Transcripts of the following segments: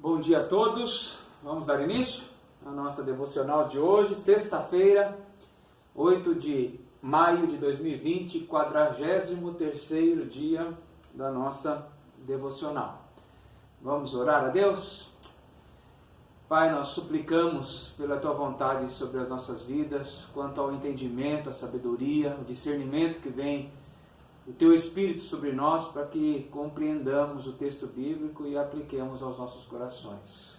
Bom dia a todos, vamos dar início à nossa devocional de hoje, sexta-feira, 8 de maio de 2020, 43º dia da nossa devocional. Vamos orar a Deus? Pai, nós suplicamos pela Tua vontade sobre as nossas vidas, quanto ao entendimento, a sabedoria, o discernimento que vem do Teu Espírito sobre nós, para que compreendamos o texto bíblico e apliquemos aos nossos corações.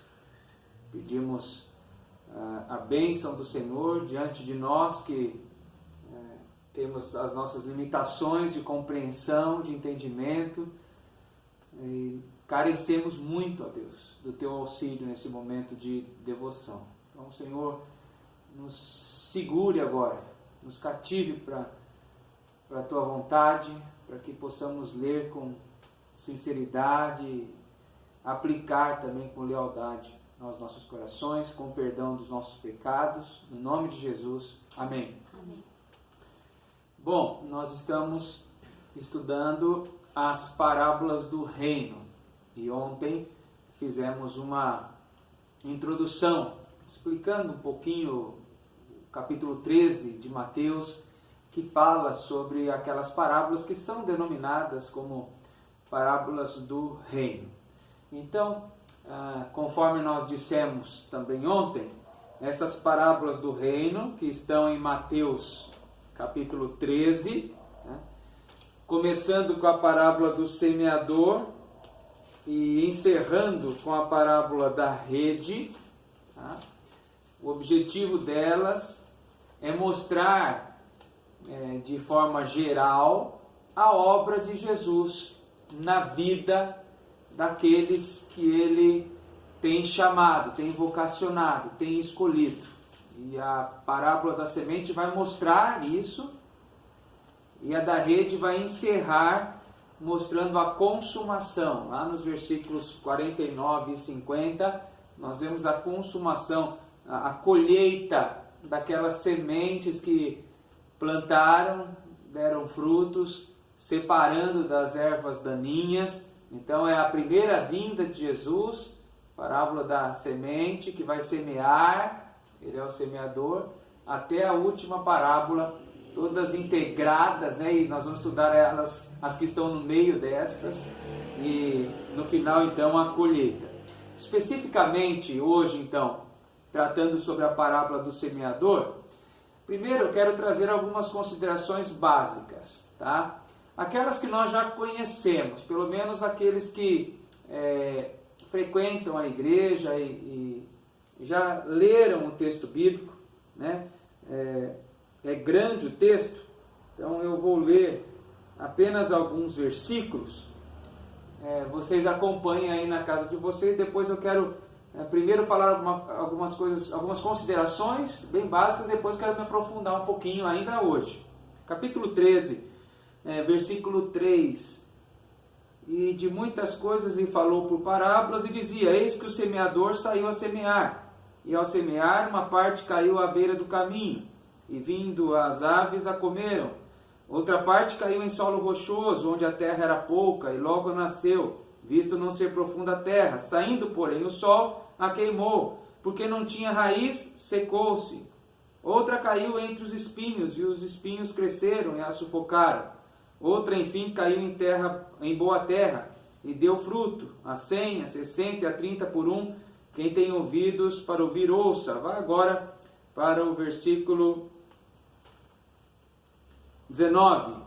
Pedimos a bênção do Senhor diante de nós que temos as nossas limitações de compreensão, de entendimento, e carecemos muito, ó Deus, do Teu auxílio nesse momento de devoção. Então, Senhor, nos segure agora, nos cative para a Tua vontade, para que possamos ler com sinceridade, aplicar também com lealdade aos nossos corações, com perdão dos nossos pecados, no nome de Jesus. Amém. Amém. Bom, nós estamos estudando as parábolas do reino e ontem fizemos uma introdução explicando um pouquinho o capítulo 13 de Mateus, que fala sobre aquelas parábolas que são denominadas como parábolas do reino. Então, conforme nós dissemos também ontem, essas parábolas do reino, que estão em Mateus capítulo 13, começando com a parábola do semeador e encerrando com a parábola da rede, o objetivo delas é mostrar de forma geral a obra de Jesus na vida daqueles que Ele tem chamado, tem vocacionado, tem escolhido. E a parábola da semente vai mostrar isso, e a da rede vai encerrar mostrando a consumação. Lá nos versículos 49 e 50, nós vemos a consumação, a colheita daquelas sementes que plantaram, deram frutos, separando das ervas daninhas. Então é a primeira vinda de Jesus, parábola da semente que vai semear, ele é o semeador, até a última parábola, todas integradas, e nós vamos estudar elas, as que estão no meio destas, e no final então a colheita. Especificamente hoje então, tratando sobre a parábola do semeador, primeiro eu quero trazer algumas considerações básicas, tá? Aquelas que nós já conhecemos, pelo menos aqueles que frequentam a igreja e já leram o texto bíblico, né? É grande o texto, então eu vou ler apenas alguns versículos, vocês acompanhem aí na casa de vocês, depois eu quero primeiro falar algumas coisas, algumas considerações bem básicas, depois quero me aprofundar um pouquinho ainda hoje. Capítulo 13, versículo 3. E de muitas coisas lhe falou por parábolas e dizia: eis que o semeador saiu a semear, e ao semear uma parte caiu à beira do caminho, e vindo as aves a comeram. Outra parte caiu em solo rochoso, onde a terra era pouca, e logo nasceu, visto não ser profunda a terra. Saindo, porém, o sol a queimou, porque não tinha raiz, secou-se. Outra caiu entre os espinhos, e os espinhos cresceram e a sufocaram. Outra, enfim, caiu em boa terra, e deu fruto, a 100, a 60 e a 30 por um. Quem tem ouvidos para ouvir, ouça. Vá agora para o versículo 19.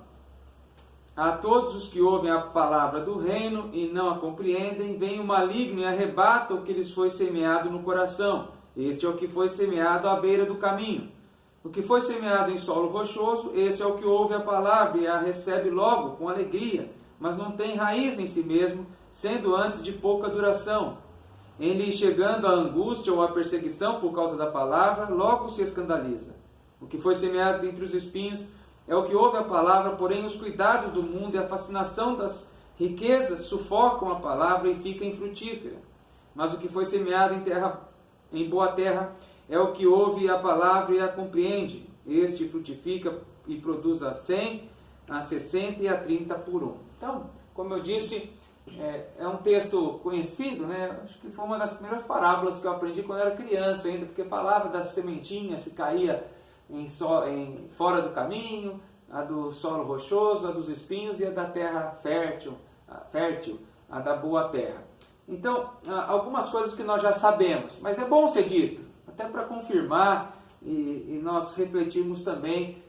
A todos os que ouvem a palavra do reino e não a compreendem, vem o maligno e arrebata o que lhes foi semeado no coração. Este é o que foi semeado à beira do caminho. O que foi semeado em solo rochoso, esse é o que ouve a palavra e a recebe logo com alegria, mas não tem raiz em si mesmo, sendo antes de pouca duração. Em lhe chegando a angústia ou a perseguição por causa da palavra, logo se escandaliza. O que foi semeado entre os espinhos é o que ouve a palavra, porém os cuidados do mundo e a fascinação das riquezas sufocam a palavra e fica infrutífera. Mas o que foi semeado em boa terra é o que ouve a palavra e a compreende. Este frutifica e produz a 100, a 60 e a 30 por um. Então, como eu disse, É um texto conhecido, né? Acho que foi uma das primeiras parábolas que eu aprendi quando era criança ainda, porque falava das sementinhas que caía fora do caminho, a do solo rochoso, a dos espinhos e a da terra fértil, a da boa terra. Então, algumas coisas que nós já sabemos, mas é bom ser dito, até para confirmar e nós refletirmos também.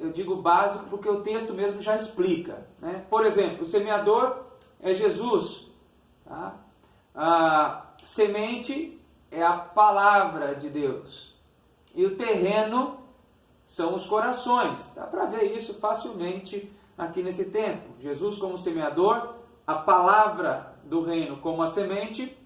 Eu digo básico porque o texto mesmo já explica, né? Por exemplo, o semeador é Jesus, tá? A semente é a palavra de Deus e o terreno são os corações. Dá para ver isso facilmente aqui nesse tempo. Jesus como semeador, a palavra do reino como a semente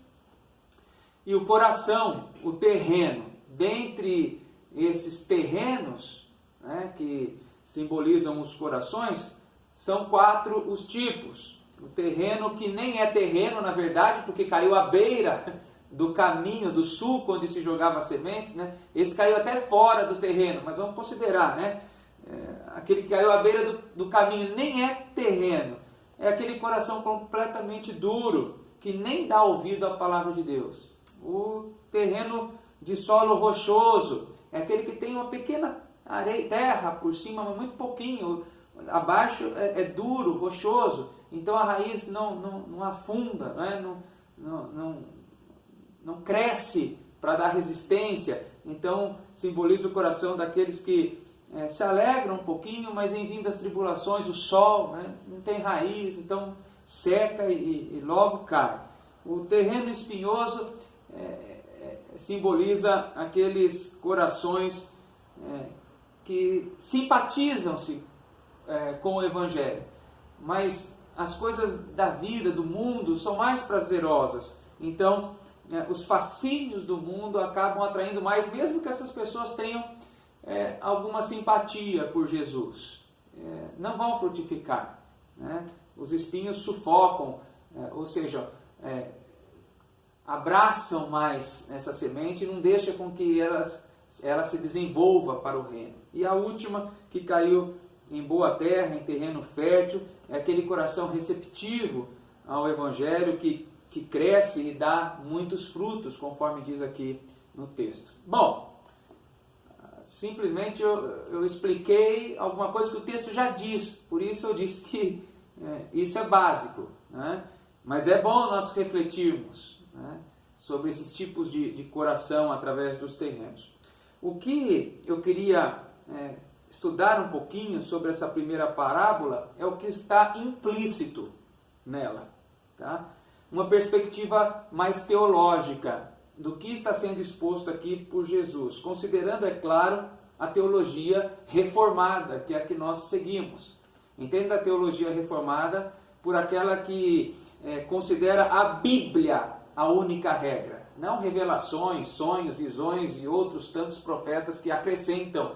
e o coração, o terreno. Dentre esses terrenos, né, que simbolizam os corações, são 4 os tipos. O terreno que nem é terreno, na verdade, porque caiu à beira do caminho, do sulco, onde se jogava sementes, né? Esse caiu até fora do terreno, mas vamos considerar, né? Aquele que caiu à beira do caminho nem é terreno. É aquele coração completamente duro, que nem dá ouvido à palavra de Deus. O terreno de solo rochoso é aquele que tem uma pequena terra por cima, mas muito pouquinho. Abaixo é duro, rochoso, então a raiz não afunda, né? Não cresce para dar resistência. Então simboliza o coração daqueles que se alegram um pouquinho, mas em vindo as tribulações, o sol, né, não tem raiz, então seca e logo cai. O terreno espinhoso simboliza aqueles corações que simpatizam-se com o Evangelho, mas as coisas da vida, do mundo, são mais prazerosas. Então, os fascínios do mundo acabam atraindo mais, mesmo que essas pessoas tenham alguma simpatia por Jesus. Não vão frutificar, né? Os espinhos sufocam, ou seja, abraçam mais essa semente e não deixam com que ela se desenvolva para o reino. E a última, que caiu em boa terra, em terreno fértil, é aquele coração receptivo ao Evangelho que cresce e dá muitos frutos, conforme diz aqui no texto. Bom, simplesmente eu expliquei alguma coisa que o texto já diz, por isso eu disse que isso é básico, né? Mas é bom nós refletirmos, né, sobre esses tipos de coração através dos terrenos. O que eu queria estudar um pouquinho sobre essa primeira parábola é o que está implícito nela, tá? Uma perspectiva mais teológica do que está sendo exposto aqui por Jesus, considerando, é claro, a teologia reformada, que é a que nós seguimos. Entenda a teologia reformada por aquela que considera a Bíblia a única regra, não revelações, sonhos, visões e outros tantos profetas que acrescentam,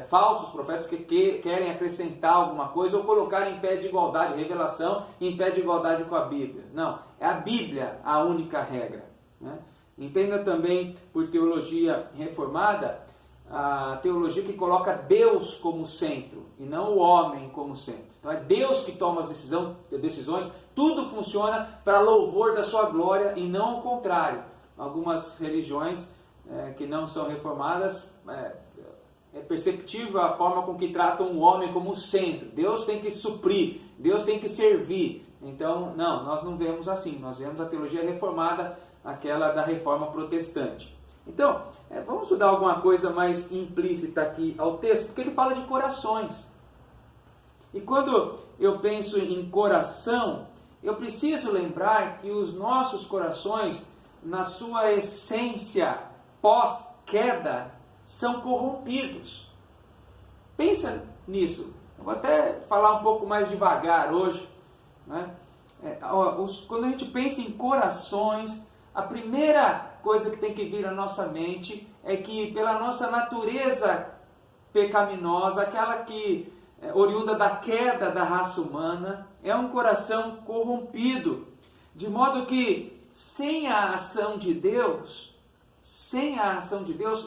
falsos profetas que querem acrescentar alguma coisa ou colocar em pé de igualdade, revelação em pé de igualdade com a Bíblia. Não, é a Bíblia a única regra, né? Entenda também por teologia reformada a teologia que coloca Deus como centro e não o homem como centro. Então é Deus que toma as decisões, tudo funciona para louvor da sua glória e não o contrário. Algumas religiões que não são reformadas, é perceptível a forma com que tratam o homem como centro. Deus tem que suprir, Deus tem que servir. Então, não, nós não vemos assim. Nós vemos a teologia reformada, aquela da reforma protestante. Então, vamos estudar alguma coisa mais implícita aqui ao texto, porque ele fala de corações. E quando eu penso em coração, eu preciso lembrar que os nossos corações, na sua essência pós-queda, são corrompidos. Pensa nisso. Eu vou até falar um pouco mais devagar hoje, né? Quando a gente pensa em corações, a primeira coisa que tem que vir à nossa mente é que, pela nossa natureza pecaminosa, aquela que oriunda da queda da raça humana, é um coração corrompido, de modo que sem a ação de Deus,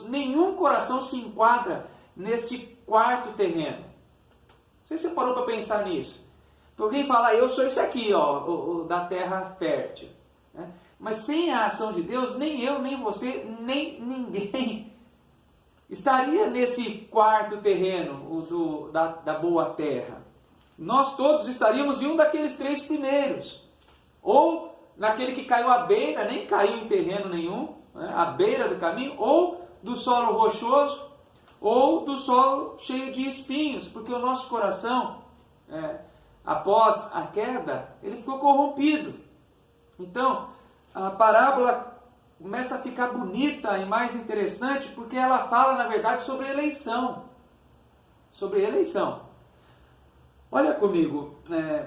nenhum coração se enquadra neste quarto terreno. Não sei se você parou para pensar nisso. Alguém fala, eu sou esse aqui, ó, o da terra fértil. Né? Mas sem a ação de Deus, nem eu, nem você, nem ninguém estaria nesse quarto terreno da boa terra. Nós todos estaríamos em um daqueles 3 primeiros. Ou naquele que caiu à beira, nem caiu em terreno nenhum, né, à beira do caminho, ou do solo rochoso, ou do solo cheio de espinhos, porque o nosso coração, após a queda, ele ficou corrompido. Então, a parábola começa a ficar bonita e mais interessante, porque ela fala, na verdade, sobre eleição. Sobre eleição. Olha comigo,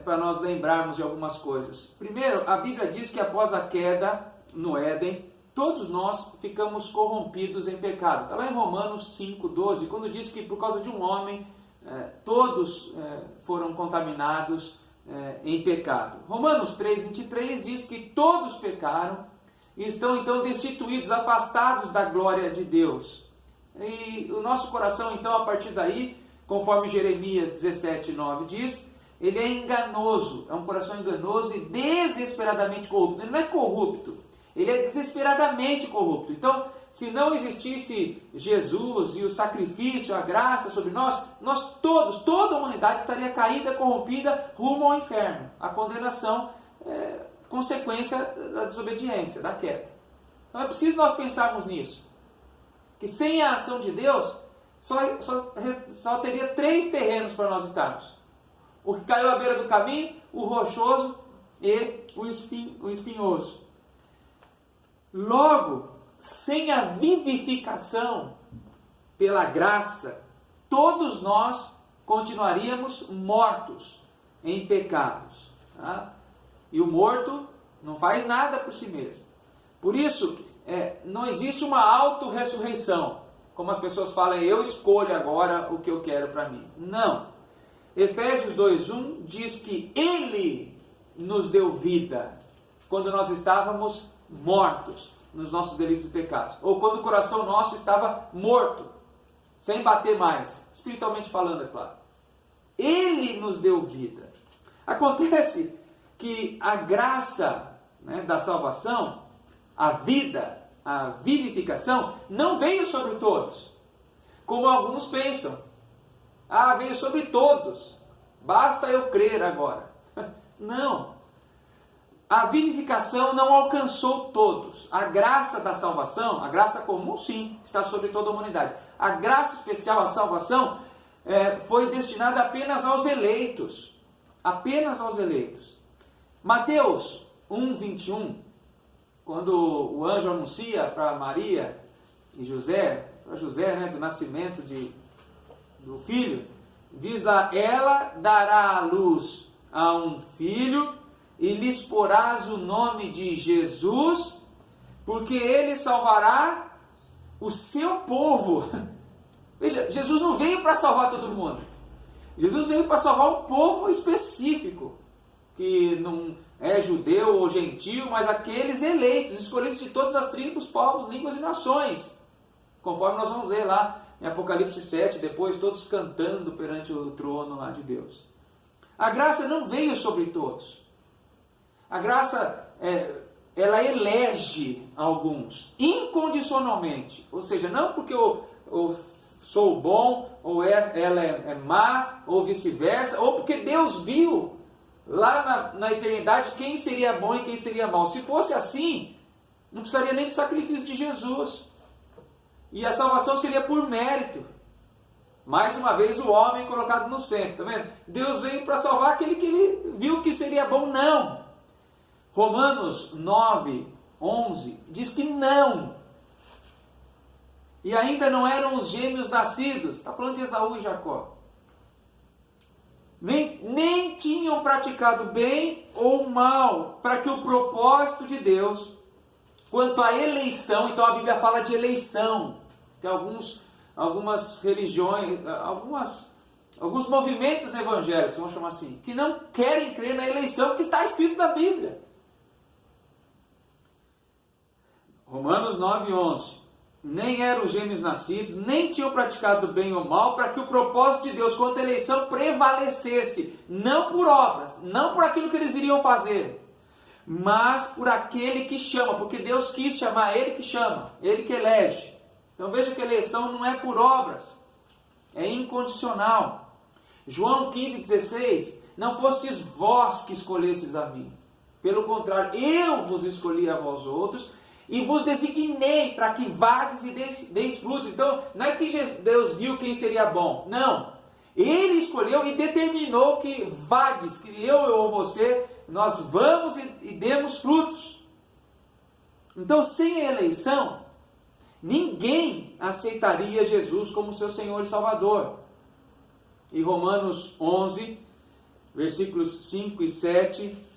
para nós lembrarmos de algumas coisas. Primeiro, a Bíblia diz que após a queda no Éden, todos nós ficamos corrompidos em pecado. Está lá em Romanos 5,12, quando diz que por causa de um homem, todos foram contaminados em pecado. Romanos 3,23 diz que todos pecaram e estão então destituídos, afastados da glória de Deus. E o nosso coração, então, a partir daí, conforme Jeremias 17,9 diz, ele é enganoso, é um coração enganoso e desesperadamente corrupto. Ele não é corrupto, ele é desesperadamente corrupto. Então, se não existisse Jesus e o sacrifício, a graça sobre nós todos, toda a humanidade estaria caída, corrompida, rumo ao inferno. A condenação é consequência da desobediência, da queda. Então é preciso nós pensarmos nisso. Que sem a ação de Deus, só teria 3 terrenos para nós estarmos. O que caiu à beira do caminho, o rochoso e o espinhoso. Logo, sem a vivificação pela graça, todos nós continuaríamos mortos em pecados. Tá? E o morto não faz nada por si mesmo. Por isso, não existe uma auto-ressurreição. Como as pessoas falam, eu escolho agora o que eu quero para mim. Não. Efésios 2,1 diz que Ele nos deu vida quando nós estávamos mortos nos nossos delitos e pecados. Ou quando o coração nosso estava morto, sem bater mais. Espiritualmente falando, é claro. Ele nos deu vida. Acontece que a graça, da salvação, a vida, a vivificação, não veio sobre todos, como alguns pensam. Veio sobre todos, basta eu crer agora. Não. A vivificação não alcançou todos. A graça da salvação, a graça comum sim, está sobre toda a humanidade. A graça especial, a salvação, foi destinada apenas aos eleitos. Apenas aos eleitos. Mateus 1,21, quando o anjo anuncia para Maria e José, para José, do nascimento do filho, diz lá, ela dará à luz a um filho e lhes porás o nome de Jesus, porque ele salvará o seu povo. Veja, Jesus não veio para salvar todo mundo. Jesus veio para salvar um povo específico, que não é judeu ou gentio, mas aqueles eleitos, escolhidos de todas as tribos, povos, línguas e nações. Conforme nós vamos ler lá em Apocalipse 7, depois todos cantando perante o trono lá de Deus. A graça não veio sobre todos. A graça, ela elege alguns, incondicionalmente. Ou seja, não porque eu sou bom, ou ela é má, ou vice-versa, ou porque Deus viu lá na eternidade quem seria bom e quem seria mau. Se fosse assim, não precisaria nem do sacrifício de Jesus. E a salvação seria por mérito. Mais uma vez o homem colocado no centro, tá vendo? Deus veio para salvar aquele que ele viu que seria bom. Não. Romanos 9:11 diz que não. E ainda não eram os gêmeos nascidos. Está falando de Esaú e Jacó. Nem tinham praticado bem ou mal, para que o propósito de Deus, quanto à eleição, então a Bíblia fala de eleição, que algumas religiões, alguns movimentos evangélicos, vamos chamar assim, que não querem crer na eleição que está escrito na Bíblia. Romanos 9:11. nem eram gêmeos nascidos, nem tinham praticado bem ou mal, para que o propósito de Deus quanto à eleição prevalecesse, não por obras, não por aquilo que eles iriam fazer, mas por aquele que chama, porque Deus quis chamar, Ele que chama, Ele que elege. Então veja que a eleição não é por obras, é incondicional. João 15,16, não fostes vós que escolhestes a mim, pelo contrário, eu vos escolhi a vós outros, e vos designei para que vades e deis frutos. Então, não é que Deus viu quem seria bom. Não. Ele escolheu e determinou que vades, que eu ou você, nós vamos e demos frutos. Então, sem a eleição, ninguém aceitaria Jesus como seu Senhor e Salvador. E Romanos 11, versículos 5 e 7...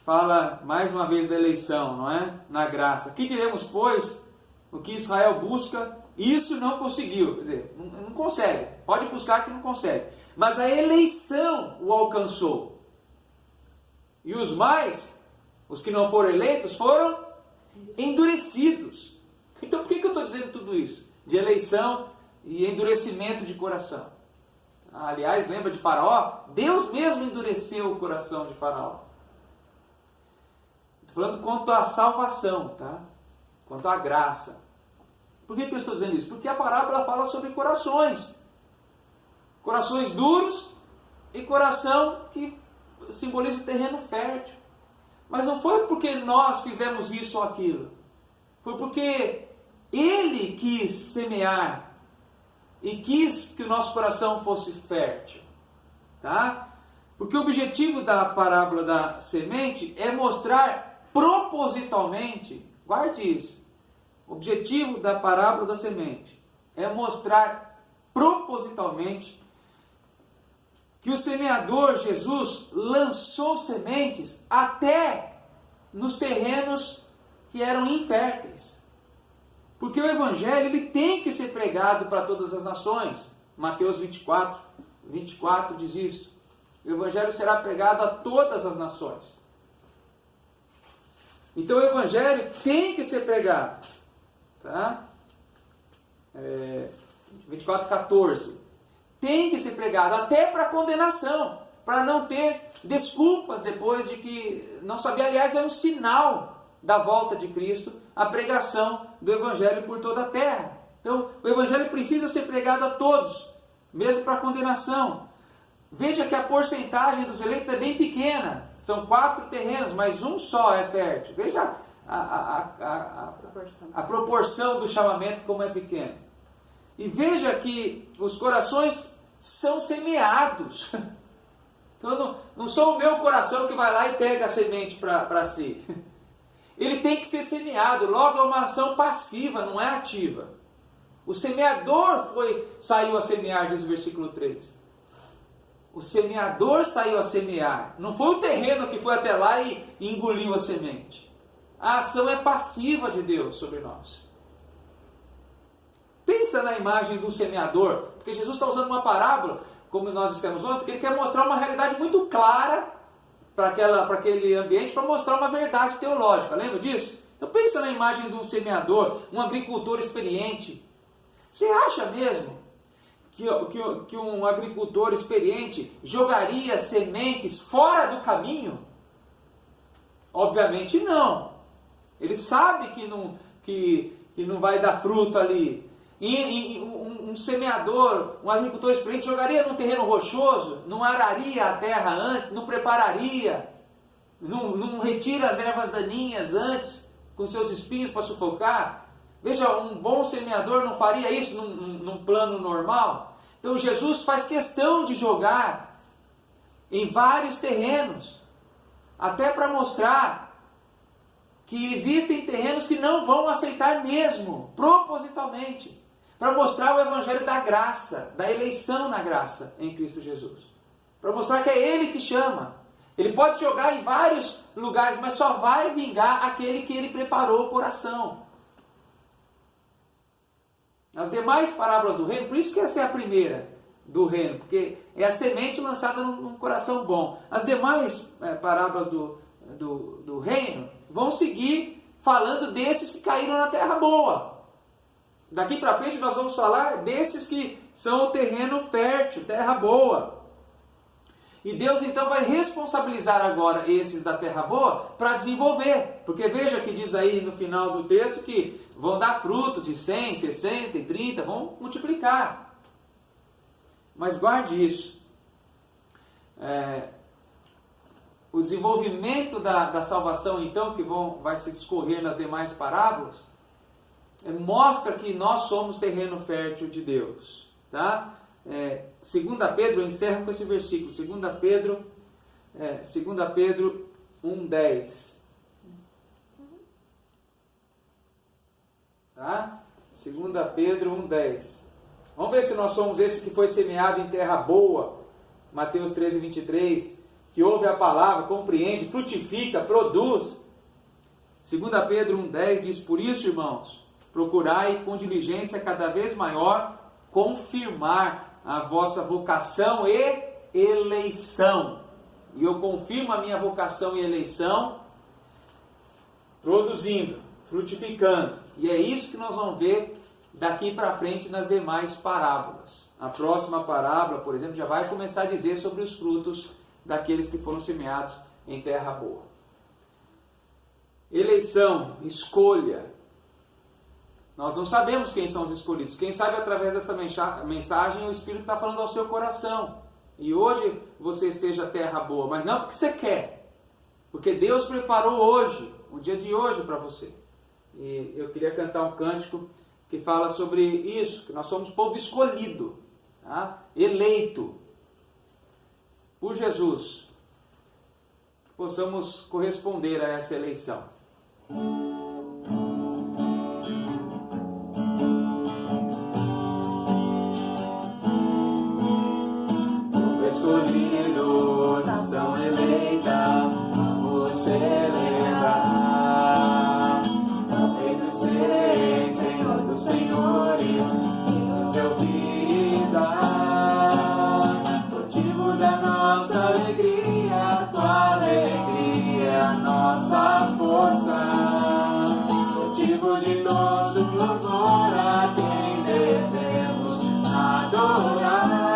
fala mais uma vez da eleição, não é? Na graça. Que diremos, pois, o que Israel busca, isso não conseguiu. Quer dizer, não consegue. Pode buscar que não consegue. Mas a eleição o alcançou. E os mais, os que não foram eleitos, foram endurecidos. Então por que eu estou dizendo tudo isso? De eleição e endurecimento de coração. Aliás, lembra de Faraó? Deus mesmo endureceu o coração de Faraó. Falando quanto à salvação, tá? Quanto à graça. Por que eu estou dizendo isso? Porque a parábola fala sobre corações. Corações duros e coração que simboliza o terreno fértil. Mas não foi porque nós fizemos isso ou aquilo. Foi porque Ele quis semear e quis que o nosso coração fosse fértil. Tá? Porque o objetivo da parábola da semente é mostrar propositalmente, guarde isso, o objetivo da parábola da semente é mostrar propositalmente que o semeador Jesus lançou sementes até nos terrenos que eram inférteis. Porque o evangelho ele tem que ser pregado para todas as nações. Mateus 24 diz isso. O evangelho será pregado a todas as nações. Então o evangelho tem que ser pregado. Tá? 24:14. Tem que ser pregado até para condenação, para não ter desculpas depois de que não sabia. Aliás, é um sinal da volta de Cristo, a pregação do evangelho por toda a terra. Então o evangelho precisa ser pregado a todos, mesmo para condenação. Veja que a porcentagem dos eleitos é bem pequena. São 4 terrenos, mas um só é fértil. Veja a proporção do chamamento como é pequena. E veja que os corações são semeados. Então não sou o meu coração que vai lá e pega a semente para si. Ele tem que ser semeado. Logo é uma ação passiva, não é ativa. O semeador saiu a semear, diz o versículo 3. O semeador saiu a semear. Não foi o terreno que foi até lá e engoliu a semente. A ação é passiva de Deus sobre nós. Pensa na imagem do semeador. Porque Jesus está usando uma parábola, como nós dissemos ontem, que ele quer mostrar uma realidade muito clara para aquele ambiente, para mostrar uma verdade teológica. Lembra disso? Então pensa na imagem de um semeador, um agricultor experiente. Você acha mesmo que um agricultor experiente jogaria sementes fora do caminho? Obviamente não. Ele sabe que não vai dar fruto ali. E um semeador, um agricultor experiente jogaria num terreno rochoso, não araria a terra antes, não prepararia, não retira as ervas daninhas antes, com seus espinhos para sufocar. Veja, um bom semeador não faria isso num plano normal. Então Jesus faz questão de jogar em vários terrenos, até para mostrar que existem terrenos que não vão aceitar mesmo, propositalmente, para mostrar o evangelho da graça, da eleição na graça em Cristo Jesus. Para mostrar que é Ele que chama. Ele pode jogar em vários lugares, mas só vai vingar aquele que Ele preparou o coração. As demais parábolas do reino, por isso que essa é a primeira do reino, porque é a semente lançada num coração bom. As demais parábolas do reino vão seguir falando desses que caíram na terra boa. Daqui para frente nós vamos falar desses que são o terreno fértil, terra boa. E Deus então vai responsabilizar agora esses da terra boa para desenvolver. Porque veja que diz aí no final do texto que vão dar fruto de 100, 60 e 30, vão multiplicar. Mas guarde isso. O desenvolvimento da salvação então, que vai se discorrer nas demais parábolas, mostra que nós somos terreno fértil de Deus. Tá? 2 Pedro, eu encerro com esse versículo, 2 Pedro 1,10. Tá? 2 Pedro 1,10. Vamos ver se nós somos esse que foi semeado em terra boa, Mateus 13:23, que ouve a palavra, compreende, frutifica, produz. 2 Pedro 1,10 diz: por isso, irmãos, procurai com diligência cada vez maior confirmar a vossa vocação e eleição. E eu confirmo a minha vocação e eleição produzindo, frutificando. E é isso que nós vamos ver daqui para frente nas demais parábolas. A próxima parábola, por exemplo, já vai começar a dizer sobre os frutos daqueles que foram semeados em terra boa. Eleição, escolha. Nós não sabemos quem são os escolhidos. Quem sabe através dessa mensagem o Espírito está falando ao seu coração. E hoje você seja terra boa, mas não porque você quer. Porque Deus preparou hoje, o dia de hoje para você. E eu queria cantar um cântico que fala sobre isso, que nós somos povo escolhido, tá? Eleito por Jesus. Que possamos corresponder a essa eleição. Escolhido, nação eleita, vamos celebrar. Rei dos reis, Senhor dos senhores, que nos deu vida. Motivo da nossa alegria, tua alegria é a nossa força. Motivo de nosso louvor, a quem devemos adorar.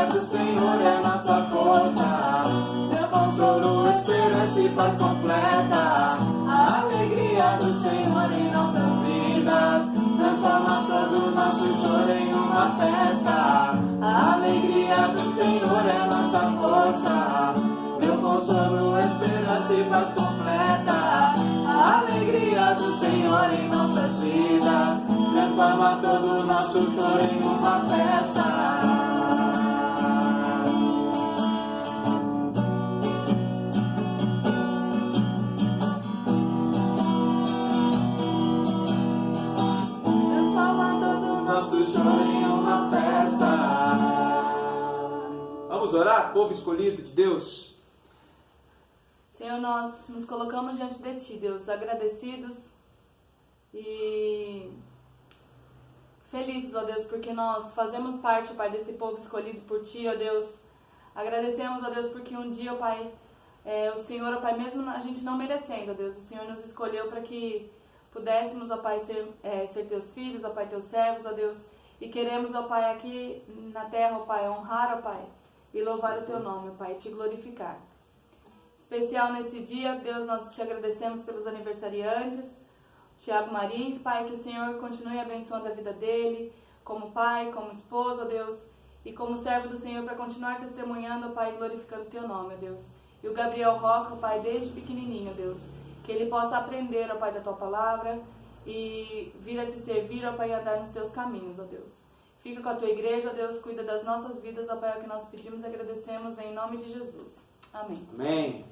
O Senhor é nossa força, teu consolo, esperança e paz completa. A alegria do Senhor em nossas vidas transforma todo o nosso choro em uma festa. A alegria do Senhor é nossa força, teu consolo, esperança e paz completa. A alegria do Senhor em nossas vidas transforma todo o nosso choro em uma festa. Nosso choro em uma festa. Vamos orar, povo escolhido de Deus. Senhor, nós nos colocamos diante de Ti, Deus, agradecidos e felizes, ó Deus, porque nós fazemos parte, Pai, desse povo escolhido por Ti, ó Deus. Agradecemos, ó Deus, porque um dia, ó Pai, o Senhor, ó Pai, mesmo a gente não merecendo, ó Deus, o Senhor nos escolheu para que pudéssemos, ó Pai, ser Teus filhos, ó Pai, Teus servos, ó Deus, e queremos, ó Pai, aqui na terra, ó Pai, honrar, ó Pai, e louvar o Teu nome, ó Pai, e Te glorificar. Especial nesse dia, Deus, nós Te agradecemos pelos aniversariantes, Tiago Marins, Pai, que o Senhor continue abençoando a vida dele, como pai, como esposo, ó Deus, e como servo do Senhor, para continuar testemunhando, ó Pai, e glorificando o Teu nome, ó Deus. E o Gabriel Roca, ó Pai, desde pequenininho, ó Deus, que ele possa aprender, ó Pai, da Tua palavra e vir a Te servir, ó Pai, e andar nos Teus caminhos, ó Deus. Fica com a Tua igreja, ó Deus, cuida das nossas vidas, ó Pai, é o que nós pedimos e agradecemos em nome de Jesus. Amém. Amém.